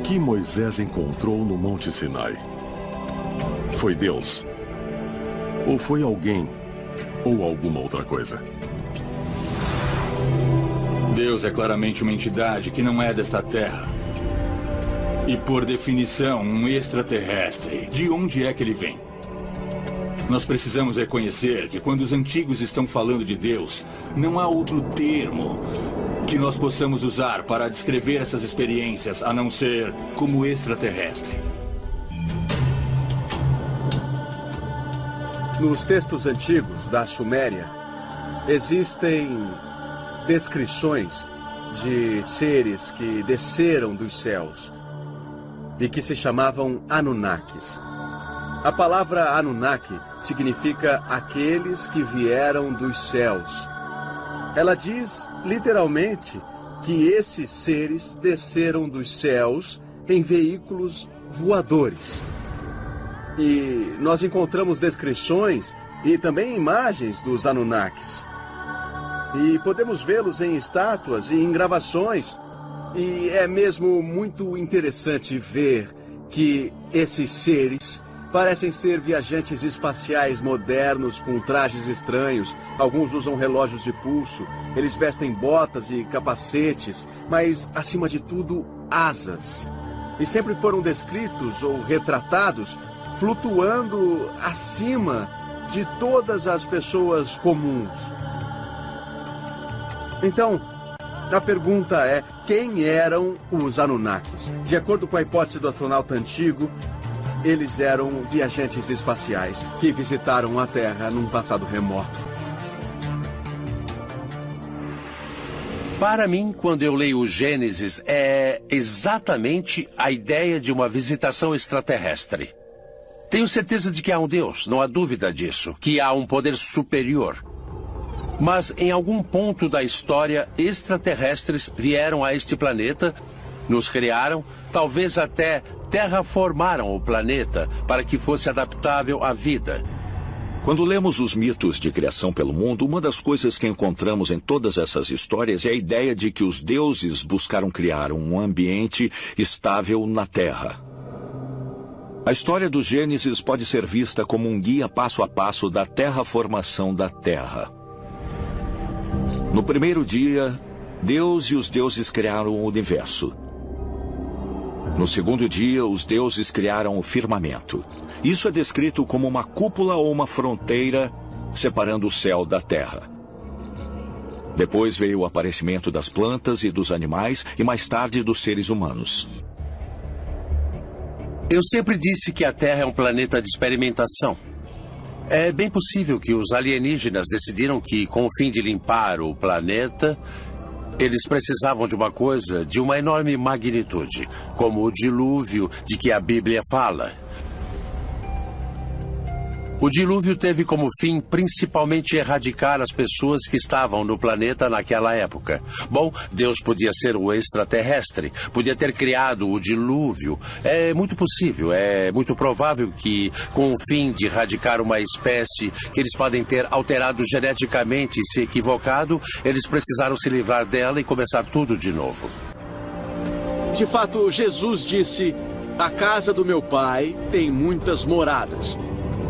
que Moisés encontrou no Monte Sinai? Foi Deus? Ou foi alguém? Ou alguma outra coisa? Deus é claramente uma entidade que não é desta terra. E, por definição, um extraterrestre. De onde é que ele vem? Nós precisamos reconhecer que quando os antigos estão falando de Deus, não há outro termo que nós possamos usar para descrever essas experiências, a não ser como extraterrestre. Nos textos antigos da Suméria, existem descrições de seres que desceram dos céus e que se chamavam Anunnakis. A palavra Anunnaki significa aqueles que vieram dos céus. Ela diz, literalmente, que esses seres desceram dos céus em veículos voadores. E nós encontramos descrições e também imagens dos Anunnakis. E podemos vê-los em estátuas e em gravações. E é mesmo muito interessante ver que esses seres parecem ser viajantes espaciais modernos com trajes estranhos. Alguns usam relógios de pulso, eles vestem botas e capacetes, mas, acima de tudo, asas. E sempre foram descritos ou retratados flutuando acima de todas as pessoas comuns. Então, a pergunta é, quem eram os Anunnakis? De acordo com a hipótese do astronauta antigo, eles eram viajantes espaciais que visitaram a Terra num passado remoto. Para mim, quando eu leio o Gênesis, é exatamente a ideia de uma visitação extraterrestre. Tenho certeza de que há um Deus, não há dúvida disso, que há um poder superior. Mas em algum ponto da história, extraterrestres vieram a este planeta, nos criaram, talvez até terraformaram o planeta para que fosse adaptável à vida. Quando lemos os mitos de criação pelo mundo, uma das coisas que encontramos em todas essas histórias é a ideia de que os deuses buscaram criar um ambiente estável na Terra. A história do Gênesis pode ser vista como um guia passo a passo da terraformação da Terra. No primeiro dia, Deus e os deuses criaram o universo. No segundo dia, os deuses criaram o firmamento. Isso é descrito como uma cúpula ou uma fronteira separando o céu da terra. Depois veio o aparecimento das plantas e dos animais e mais tarde dos seres humanos. Eu sempre disse que a Terra é um planeta de experimentação. É bem possível que os alienígenas decidiram que, com o fim de limpar o planeta, eles precisavam de uma coisa de uma enorme magnitude, como o dilúvio de que a Bíblia fala. O dilúvio teve como fim principalmente erradicar as pessoas que estavam no planeta naquela época. Bom, Deus podia ser o extraterrestre, podia ter criado o dilúvio. É muito possível, é muito provável que, com o fim de erradicar uma espécie que eles podem ter alterado geneticamente e se equivocado, eles precisaram se livrar dela e começar tudo de novo. De fato, Jesus disse, a casa do meu pai tem muitas moradas.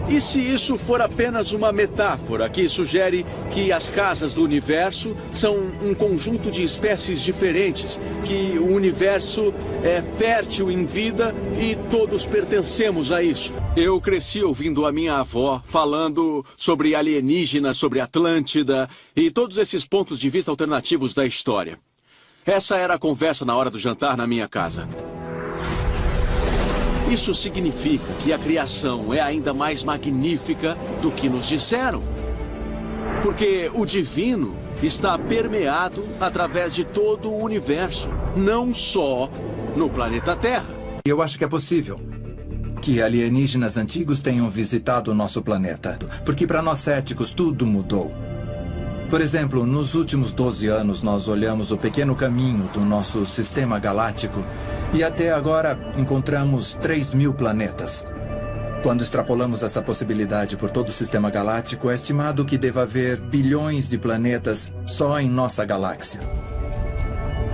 E se isso for apenas uma metáfora que sugere que as casas do universo são um conjunto de espécies diferentes, que o universo é fértil em vida e todos pertencemos a isso? Eu cresci ouvindo a minha avó falando sobre alienígenas, sobre Atlântida e todos esses pontos de vista alternativos da história. Essa era a conversa na hora do jantar na minha casa. Isso significa que a criação é ainda mais magnífica do que nos disseram. Porque o divino está permeado através de todo o universo, não só no planeta Terra. Eu acho que é possível que alienígenas antigos tenham visitado o nosso planeta, porque para nós céticos tudo mudou. Por exemplo, nos últimos 12 anos nós olhamos o pequeno caminho do nosso sistema galáctico e até agora encontramos 3.000 planetas. Quando extrapolamos essa possibilidade por todo o sistema galáctico, é estimado que deva haver bilhões de planetas só em nossa galáxia.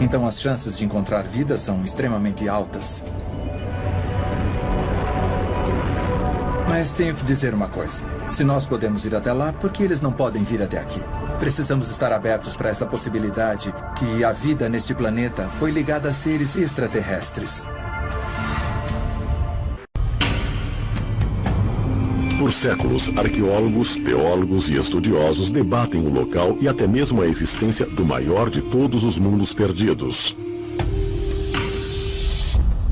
Então as chances de encontrar vida são extremamente altas. Mas tenho que dizer uma coisa. Se nós podemos ir até lá, por que eles não podem vir até aqui? Precisamos estar abertos para essa possibilidade que a vida neste planeta foi ligada a seres extraterrestres. Por séculos, arqueólogos, teólogos e estudiosos debatem o local e até mesmo a existência do maior de todos os mundos perdidos: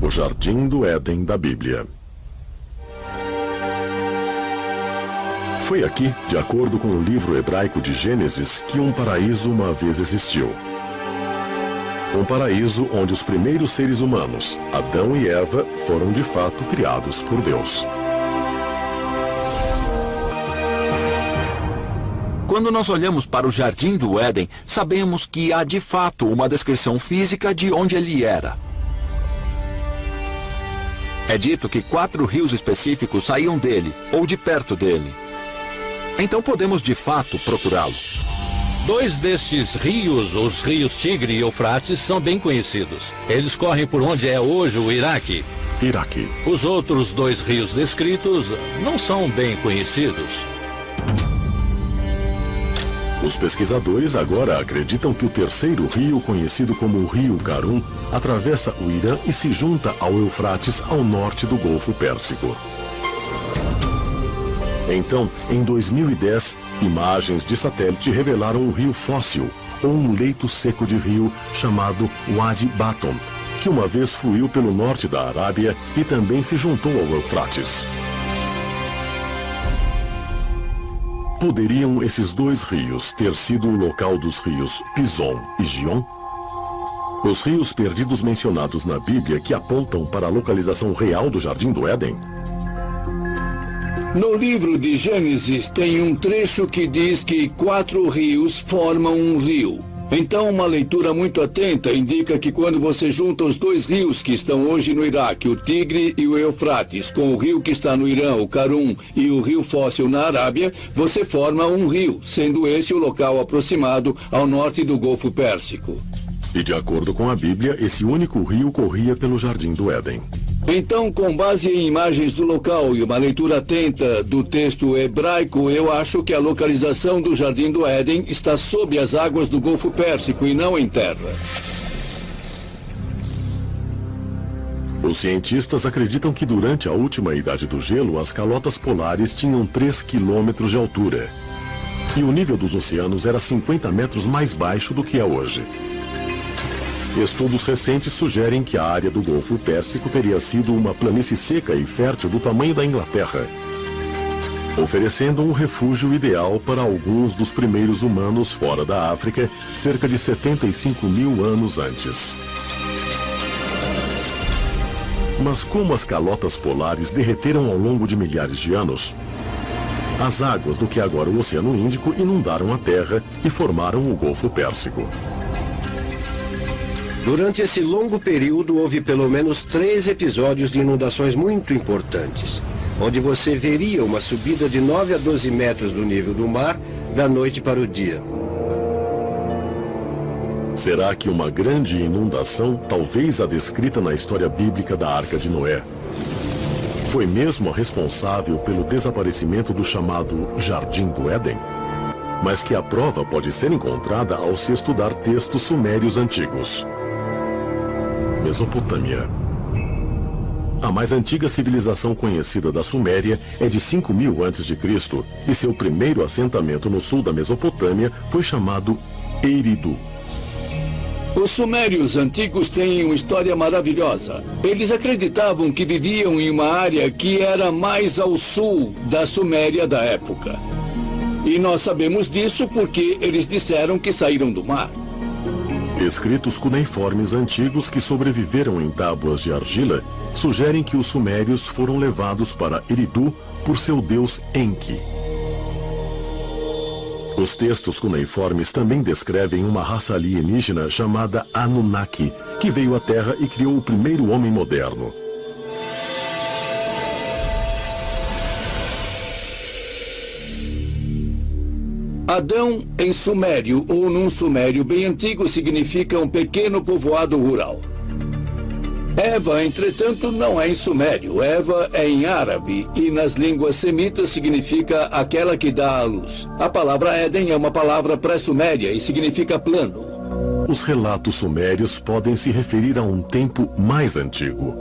o Jardim do Éden da Bíblia. Foi aqui, de acordo com o livro hebraico de Gênesis, que um paraíso uma vez existiu. Um paraíso onde os primeiros seres humanos, Adão e Eva, foram de fato criados por Deus. Quando nós olhamos para o Jardim do Éden, sabemos que há de fato uma descrição física de onde ele era. É dito que 4 rios específicos saíam dele, ou de perto dele. Então podemos de fato procurá-lo. 2 destes rios, os rios Tigre e Eufrates, são bem conhecidos. Eles correm por onde é hoje o Iraque. Os outros 2 rios descritos não são bem conhecidos. Os pesquisadores agora acreditam que o terceiro rio, conhecido como o Rio Karun, atravessa o Irã e se junta ao Eufrates ao norte do Golfo Pérsico. Então, em 2010, imagens de satélite revelaram um rio fóssil, ou um leito seco de rio chamado Wadi Baton, que uma vez fluiu pelo norte da Arábia e também se juntou ao Eufrates. Poderiam esses 2 rios ter sido o local dos rios Pison e Gion? Os rios perdidos mencionados na Bíblia que apontam para a localização real do Jardim do Éden? No livro de Gênesis tem um trecho que diz que 4 rios formam um rio. Então, uma leitura muito atenta indica que quando você junta os 2 rios que estão hoje no Iraque, o Tigre e o Eufrates, com o rio que está no Irã, o Karun, e o rio fóssil na Arábia, você forma um rio, sendo esse o local aproximado ao norte do Golfo Pérsico. E de acordo com a Bíblia, esse único rio corria pelo Jardim do Éden. Então, com base em imagens do local e uma leitura atenta do texto hebraico, eu acho que a localização do Jardim do Éden está sob as águas do Golfo Pérsico e não em terra. Os cientistas acreditam que durante a última idade do gelo, as calotas polares tinham 3 quilômetros de altura. E o nível dos oceanos era 50 metros mais baixo do que é hoje. Estudos recentes sugerem que a área do Golfo Pérsico teria sido uma planície seca e fértil do tamanho da Inglaterra, oferecendo um refúgio ideal para alguns dos primeiros humanos fora da África, cerca de 75 mil anos antes. Mas como as calotas polares derreteram ao longo de milhares de anos, as águas do que agora o Oceano Índico inundaram a Terra e formaram o Golfo Pérsico. Durante esse longo período, houve pelo menos 3 episódios de inundações muito importantes, onde você veria uma subida de 9 a 12 metros do nível do mar, da noite para o dia. Será que uma grande inundação, talvez a descrita na história bíblica da Arca de Noé, foi mesmo a responsável pelo desaparecimento do chamado Jardim do Éden? Mas que a prova pode ser encontrada ao se estudar textos sumérios antigos. Mesopotâmia. A mais antiga civilização conhecida da Suméria é de 5.000 a.C. e seu primeiro assentamento no sul da Mesopotâmia foi chamado Eridu. Os sumérios antigos têm uma história maravilhosa. Eles acreditavam que viviam em uma área que era mais ao sul da Suméria da época. E nós sabemos disso porque eles disseram que saíram do mar. Escritos cuneiformes antigos que sobreviveram em tábuas de argila sugerem que os sumérios foram levados para Eridu por seu deus Enki. Os textos cuneiformes também descrevem uma raça alienígena chamada Anunnaki, que veio à Terra e criou o primeiro homem moderno. Adão, em sumério ou num sumério bem antigo, significa um pequeno povoado rural. Eva, entretanto, não é em sumério. Eva é em árabe e nas línguas semitas significa aquela que dá à luz. A palavra Éden é uma palavra pré-suméria e significa plano. Os relatos sumérios podem se referir a um tempo mais antigo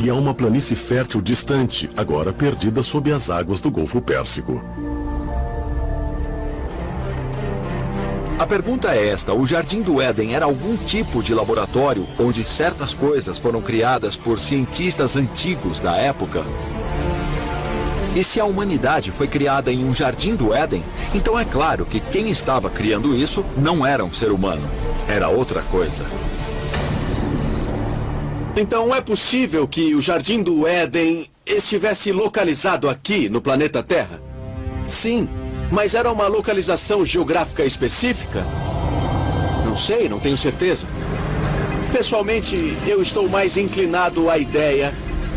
e a uma planície fértil distante, agora perdida sob as águas do Golfo Pérsico. A pergunta é esta: o Jardim do Éden era algum tipo de laboratório onde certas coisas foram criadas por cientistas antigos da época? E se a humanidade foi criada em um Jardim do Éden, então é claro que quem estava criando isso não era um ser humano, era outra coisa. Então é possível que o Jardim do Éden estivesse localizado aqui no planeta Terra? Sim. Mas era uma localização geográfica específica? Não sei, não tenho certeza. Pessoalmente, eu estou mais inclinado à ideia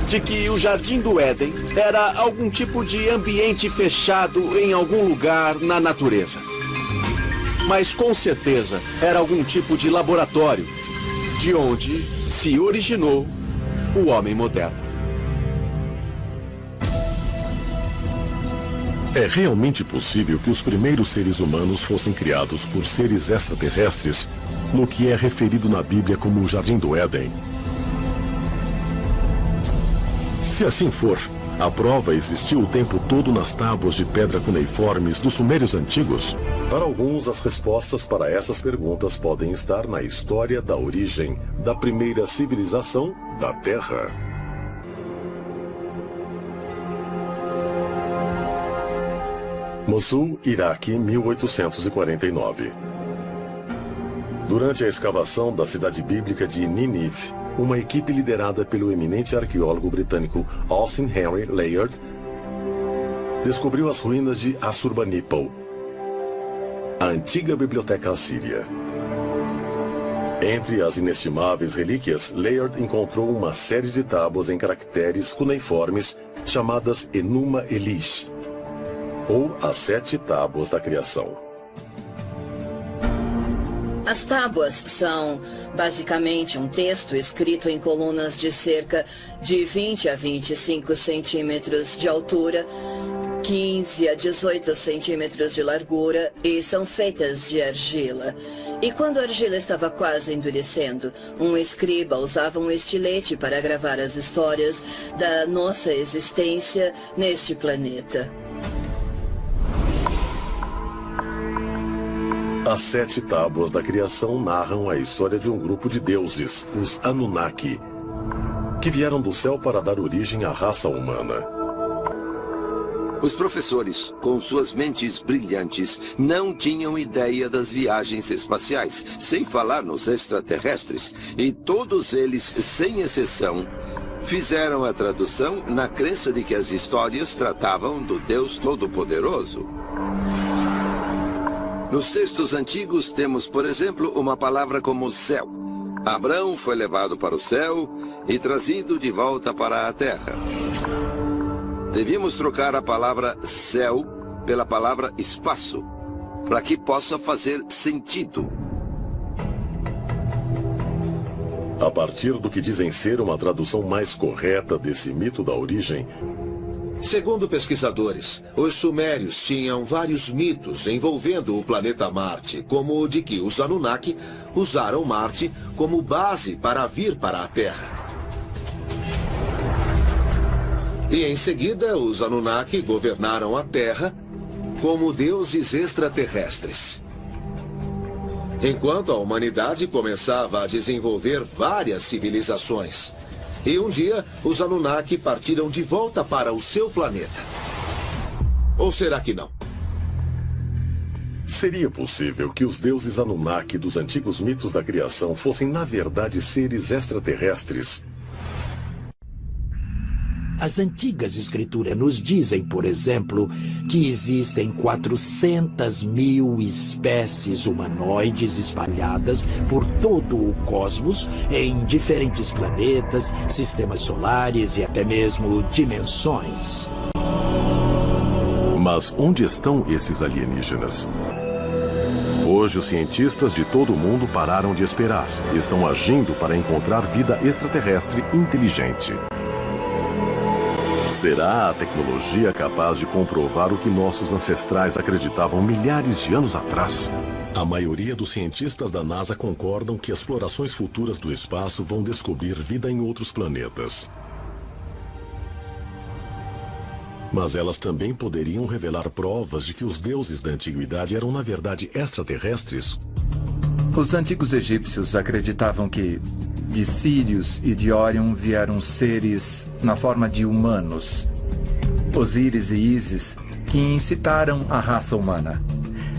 de que o Jardim do Éden era algum tipo de ambiente fechado em algum lugar na natureza. Mas com certeza era algum tipo de laboratório, de onde se originou o homem moderno. É realmente possível que os primeiros seres humanos fossem criados por seres extraterrestres no que é referido na Bíblia como o Jardim do Éden? Se assim for, a prova existiu o tempo todo nas tábuas de pedra cuneiformes dos sumérios antigos? Para alguns, as respostas para essas perguntas podem estar na história da origem da primeira civilização da Terra. Mossul, Iraque, 1849. Durante a escavação da cidade bíblica de Nínive, uma equipe liderada pelo eminente arqueólogo britânico Austin Henry Layard descobriu as ruínas de Assurbanipal, a antiga biblioteca assíria. Entre as inestimáveis relíquias, Layard encontrou uma série de tábuas em caracteres cuneiformes chamadas Enuma Elish, ou as 7 tábuas da criação. As tábuas são basicamente um texto escrito em colunas de cerca de 20 a 25 centímetros de altura, 15 a 18 centímetros de largura e são feitas de argila. E quando a argila estava quase endurecendo, um escriba usava um estilete para gravar as histórias da nossa existência neste planeta. As 7 tábuas da criação narram a história de um grupo de deuses, os Anunnaki, que vieram do céu para dar origem à raça humana. Os professores, com suas mentes brilhantes, não tinham ideia das viagens espaciais, sem falar nos extraterrestres, e todos eles, sem exceção, fizeram a tradução na crença de que as histórias tratavam do Deus Todo-Poderoso. Nos textos antigos temos, por exemplo, uma palavra como céu. Abrão foi levado para o céu e trazido de volta para a terra. Devíamos trocar a palavra céu pela palavra espaço, para que possa fazer sentido. A partir do que dizem ser uma tradução mais correta desse mito da origem, segundo pesquisadores, os sumérios tinham vários mitos envolvendo o planeta Marte, como o de que os Anunnaki usaram Marte como base para vir para a Terra. E em seguida, os Anunnaki governaram a Terra como deuses extraterrestres. Enquanto a humanidade começava a desenvolver várias civilizações. E um dia, os Anunnaki partiram de volta para o seu planeta. Ou será que não? Seria possível que os deuses Anunnaki dos antigos mitos da criação fossem, na verdade, seres extraterrestres? As antigas escrituras nos dizem, por exemplo, que existem 400 mil espécies humanoides espalhadas por todo o cosmos, em diferentes planetas, sistemas solares e até mesmo dimensões. Mas onde estão esses alienígenas? Hoje, os cientistas de todo o mundo pararam de esperar e estão agindo para encontrar vida extraterrestre inteligente. Será a tecnologia capaz de comprovar o que nossos ancestrais acreditavam milhares de anos atrás? A maioria dos cientistas da NASA concordam que explorações futuras do espaço vão descobrir vida em outros planetas. Mas elas também poderiam revelar provas de que os deuses da antiguidade eram, na verdade, extraterrestres. Os antigos egípcios acreditavam que de Sírius e de Órion vieram seres na forma de humanos, Osíris e Ísis, que incitaram a raça humana.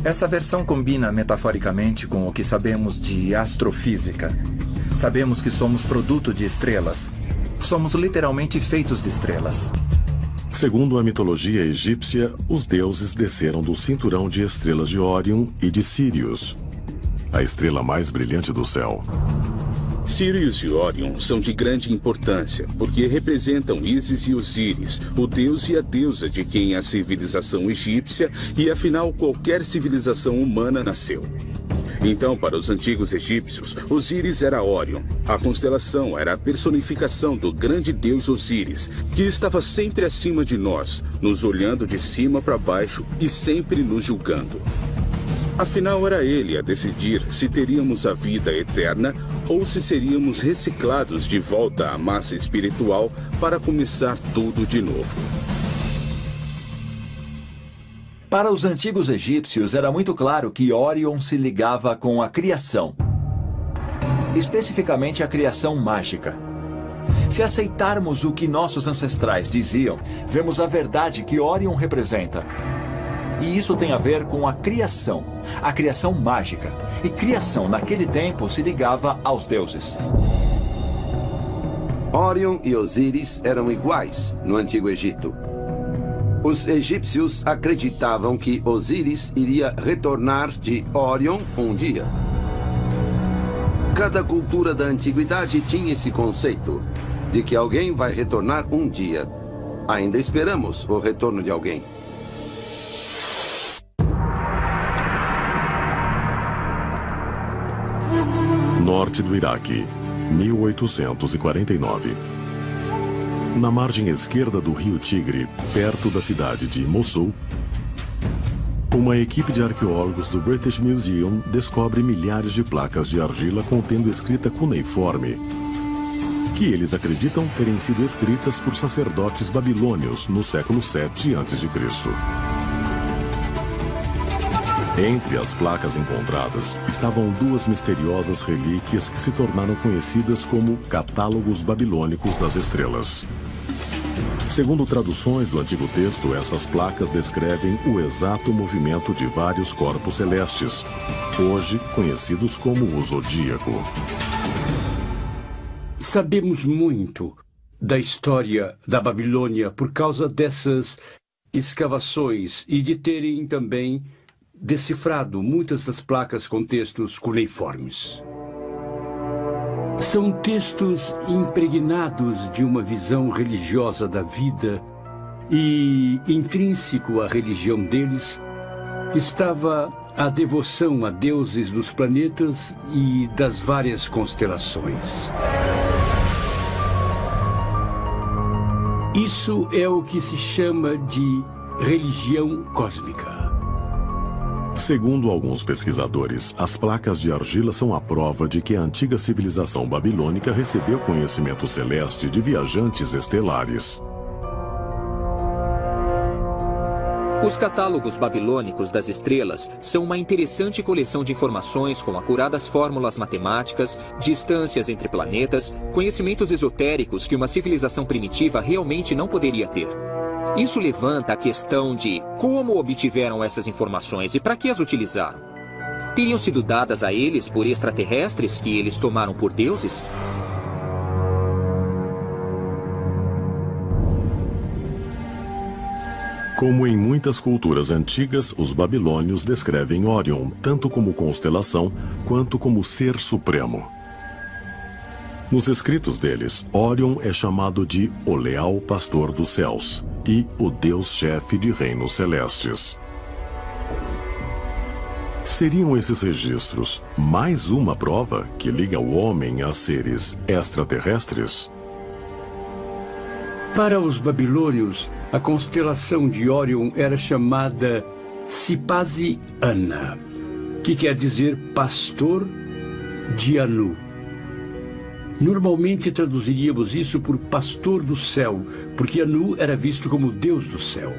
Essa versão combina metaforicamente com o que sabemos de astrofísica. Sabemos que somos produto de estrelas. Somos literalmente feitos de estrelas. Segundo a mitologia egípcia, os deuses desceram do cinturão de estrelas de Órion e de Sírius, a estrela mais brilhante do céu. Sírius e Órion são de grande importância, porque representam Ísis e Osíris, o deus e a deusa de quem a civilização egípcia e, afinal, qualquer civilização humana nasceu. Então, para os antigos egípcios, Osíris era Órion. A constelação era a personificação do grande deus Osíris, que estava sempre acima de nós, nos olhando de cima para baixo e sempre nos julgando. Afinal, era ele a decidir se teríamos a vida eterna ou se seríamos reciclados de volta à massa espiritual para começar tudo de novo. Para os antigos egípcios, era muito claro que Órion se ligava com a criação. Especificamente a criação mágica. Se aceitarmos o que nossos ancestrais diziam, vemos a verdade que Órion representa. E isso tem a ver com a criação mágica. E criação, naquele tempo, se ligava aos deuses. Órion e Osíris eram iguais no Antigo Egito. Os egípcios acreditavam que Osíris iria retornar de Órion um dia. Cada cultura da antiguidade tinha esse conceito de que alguém vai retornar um dia. Ainda esperamos o retorno de alguém. Norte do Iraque, 1849. Na margem esquerda do rio Tigre, perto da cidade de Mossul, uma equipe de arqueólogos do British Museum descobre milhares de placas de argila contendo escrita cuneiforme, que eles acreditam terem sido escritas por sacerdotes babilônios no século VII a.C. Entre as placas encontradas estavam duas misteriosas relíquias que se tornaram conhecidas como catálogos babilônicos das estrelas. Segundo traduções do antigo texto, essas placas descrevem o exato movimento de vários corpos celestes, hoje conhecidos como o Zodíaco. Sabemos muito da história da Babilônia por causa dessas escavações e de terem também decifrado muitas das placas com textos cuneiformes. São textos impregnados de uma visão religiosa da vida e, intrínseco à religião deles, estava a devoção a deuses dos planetas e das várias constelações. Isso é o que se chama de religião cósmica. Segundo alguns pesquisadores, as placas de argila são a prova de que a antiga civilização babilônica recebeu conhecimento celeste de viajantes estelares. Os catálogos babilônicos das estrelas são uma interessante coleção de informações com acuradas fórmulas matemáticas, distâncias entre planetas, conhecimentos esotéricos que uma civilização primitiva realmente não poderia ter. Isso levanta a questão de como obtiveram essas informações e para que as utilizaram. Teriam sido dadas a eles por extraterrestres que eles tomaram por deuses? Como em muitas culturas antigas, os babilônios descrevem Órion tanto como constelação quanto como ser supremo. Nos escritos deles, Órion é chamado de o leal pastor dos céus e o Deus-chefe de reinos celestes. Seriam esses registros mais uma prova que liga o homem a seres extraterrestres? Para os babilônios, a constelação de Órion era chamada Sipasi-Ana, que quer dizer pastor de Anu. Normalmente traduziríamos isso por pastor do céu, porque Anu era visto como Deus do céu.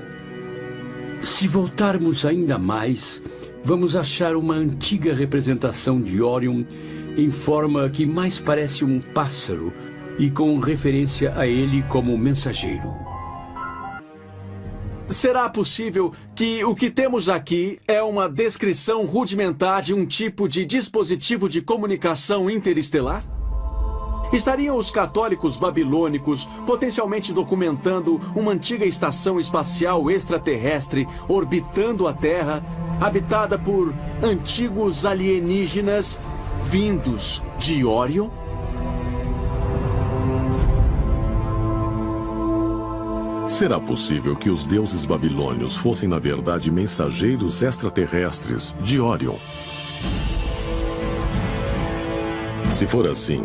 Se voltarmos ainda mais, vamos achar uma antiga representação de Órion em forma que mais parece um pássaro e com referência a ele como mensageiro. Será possível que o que temos aqui é uma descrição rudimentar de um tipo de dispositivo de comunicação interestelar? Estariam os católicos babilônicos potencialmente documentando uma antiga estação espacial extraterrestre orbitando a Terra, habitada por antigos alienígenas vindos de Órion? Será possível que os deuses babilônios fossem, na verdade, mensageiros extraterrestres de Órion? Se for assim,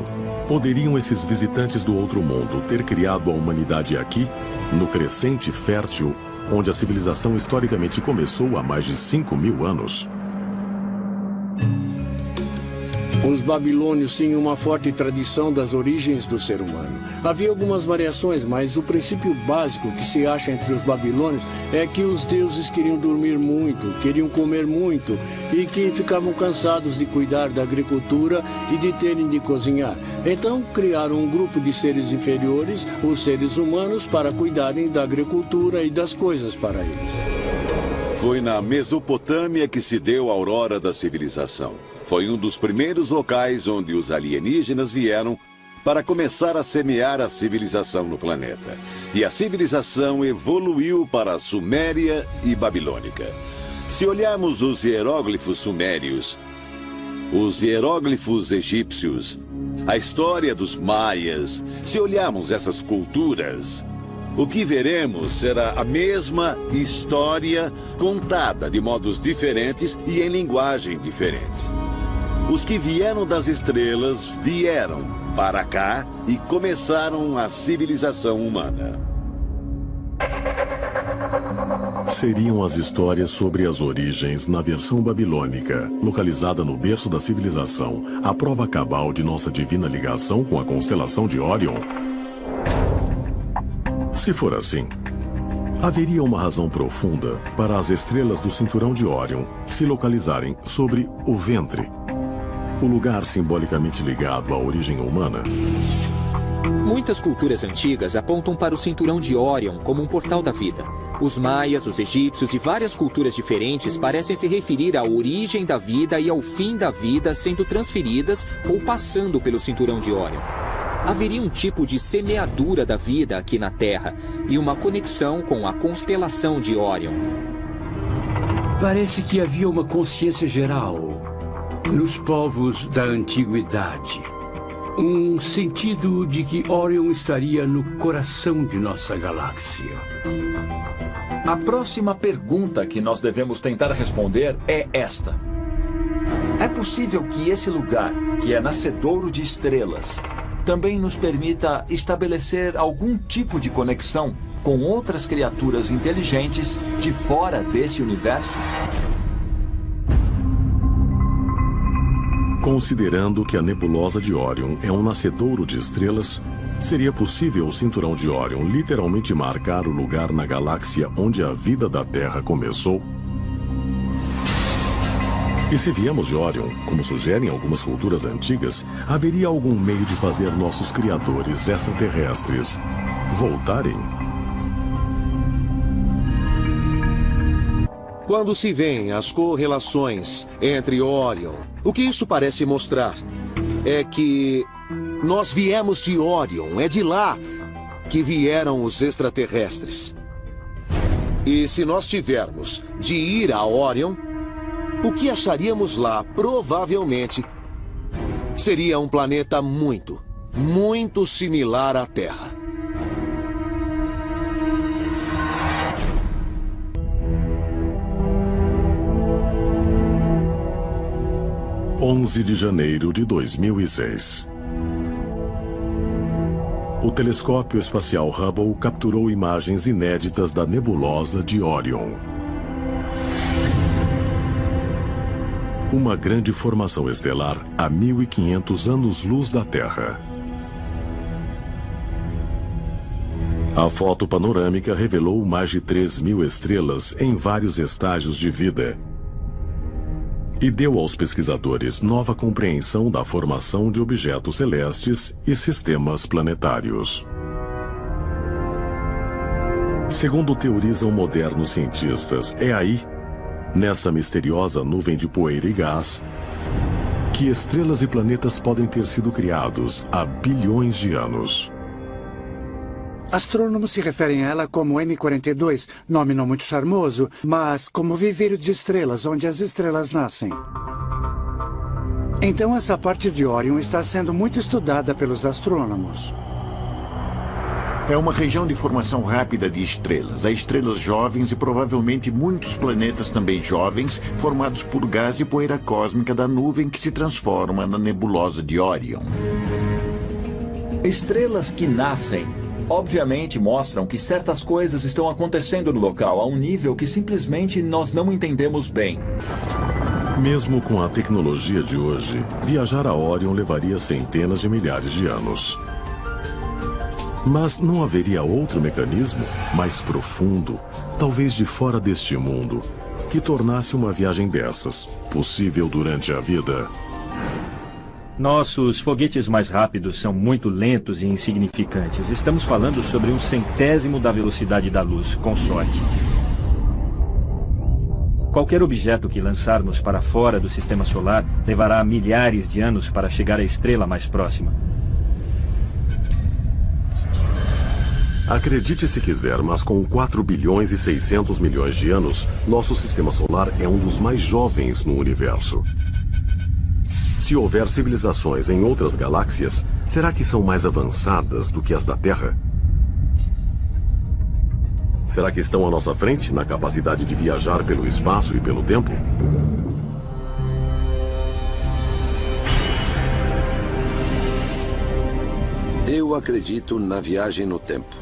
poderiam esses visitantes do outro mundo ter criado a humanidade aqui, no crescente fértil, onde a civilização historicamente começou há mais de 5.000 anos? Os babilônios tinham uma forte tradição das origens do ser humano. Havia algumas variações, mas o princípio básico que se acha entre os babilônios é que os deuses queriam dormir muito, queriam comer muito e que ficavam cansados de cuidar da agricultura e de terem de cozinhar. Então criaram um grupo de seres inferiores, os seres humanos, para cuidarem da agricultura e das coisas para eles. Foi na Mesopotâmia que se deu a aurora da civilização. Foi um dos primeiros locais onde os alienígenas vieram para começar a semear a civilização no planeta. E a civilização evoluiu para a Suméria e Babilônica. Se olharmos os hieróglifos sumérios, os hieróglifos egípcios, a história dos maias, se olharmos essas culturas, o que veremos será a mesma história contada de modos diferentes e em linguagem diferente. Os que vieram das estrelas vieram para cá e começaram a civilização humana. Seriam as histórias sobre as origens na versão babilônica, localizada no berço da civilização, a prova cabal de nossa divina ligação com a constelação de Órion? Se for assim, haveria uma razão profunda para as estrelas do cinturão de Órion se localizarem sobre o ventre, o lugar simbolicamente ligado à origem humana? Muitas culturas antigas apontam para o cinturão de Órion como um portal da vida. Os maias, os egípcios e várias culturas diferentes parecem se referir à origem da vida e ao fim da vida sendo transferidas ou passando pelo cinturão de Órion. Haveria um tipo de semeadura da vida aqui na Terra e uma conexão com a constelação de Órion. Parece que havia uma consciência geral nos povos da antiguidade. Um sentido de que Órion estaria no coração de nossa galáxia. A próxima pergunta que nós devemos tentar responder é esta. É possível que esse lugar, que é nascedouro de estrelas, também nos permita estabelecer algum tipo de conexão com outras criaturas inteligentes de fora desse universo? Considerando que a nebulosa de Órion é um nascedouro de estrelas, seria possível o cinturão de Órion literalmente marcar o lugar na galáxia onde a vida da Terra começou? E se viemos de Órion, como sugerem algumas culturas antigas, haveria algum meio de fazer nossos criadores extraterrestres voltarem? Quando se veem as correlações entre Órion, o que isso parece mostrar é que nós viemos de Órion, é de lá que vieram os extraterrestres. E se nós tivermos de ir a Órion, o que acharíamos lá provavelmente seria um planeta muito, muito similar à Terra. – 11 de janeiro de 2006. O telescópio espacial Hubble capturou imagens inéditas da nebulosa de Orion. Uma grande formação estelar a 1.500 anos-luz da Terra. A foto panorâmica revelou mais de 3.000 estrelas em vários estágios de vida e deu aos pesquisadores nova compreensão da formação de objetos celestes e sistemas planetários. Segundo teorizam modernos cientistas, é aí, nessa misteriosa nuvem de poeira e gás, que estrelas e planetas podem ter sido criados há bilhões de anos. Astrônomos se referem a ela como M42, nome não muito charmoso, mas como viveiro de estrelas, onde as estrelas nascem. Então essa parte de Orion está sendo muito estudada pelos astrônomos. É uma região de formação rápida de estrelas. Há estrelas jovens e provavelmente muitos planetas também jovens, formados por gás e poeira cósmica da nuvem que se transforma na nebulosa de Orion. Estrelas que nascem obviamente mostram que certas coisas estão acontecendo no local a um nível que simplesmente nós não entendemos bem. Mesmo com a tecnologia de hoje, viajar a Orion levaria centenas de milhares de anos. Mas não haveria outro mecanismo mais profundo, talvez de fora deste mundo, que tornasse uma viagem dessas possível durante a vida? Nossos foguetes mais rápidos são muito lentos e insignificantes. Estamos falando sobre 1/100º da velocidade da luz, com sorte. Qualquer objeto que lançarmos para fora do sistema solar levará milhares de anos para chegar à estrela mais próxima. Acredite se quiser, mas com 4 bilhões e 600 milhões de anos, nosso sistema solar é um dos mais jovens no universo. Se houver civilizações em outras galáxias, será que são mais avançadas do que as da Terra? Será que estão à nossa frente na capacidade de viajar pelo espaço e pelo tempo? Eu acredito na viagem no tempo.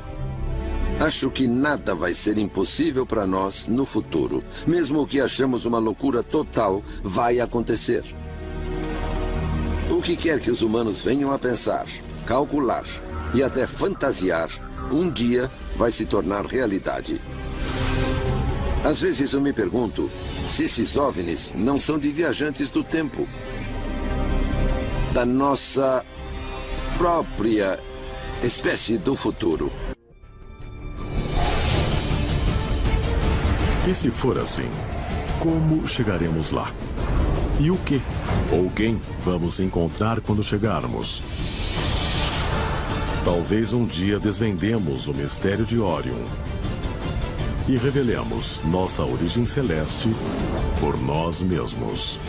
Acho que nada vai ser impossível para nós no futuro. Mesmo o que achamos uma loucura total vai acontecer. O que quer que os humanos venham a pensar, calcular e até fantasiar, um dia vai se tornar realidade. Às vezes eu me pergunto se esses OVNIs não são de viajantes do tempo, da nossa própria espécie do futuro. E se for assim, como chegaremos lá? E o que ou quem vamos encontrar quando chegarmos? Talvez um dia desvendemos o mistério de Orion e revelemos nossa origem celeste por nós mesmos.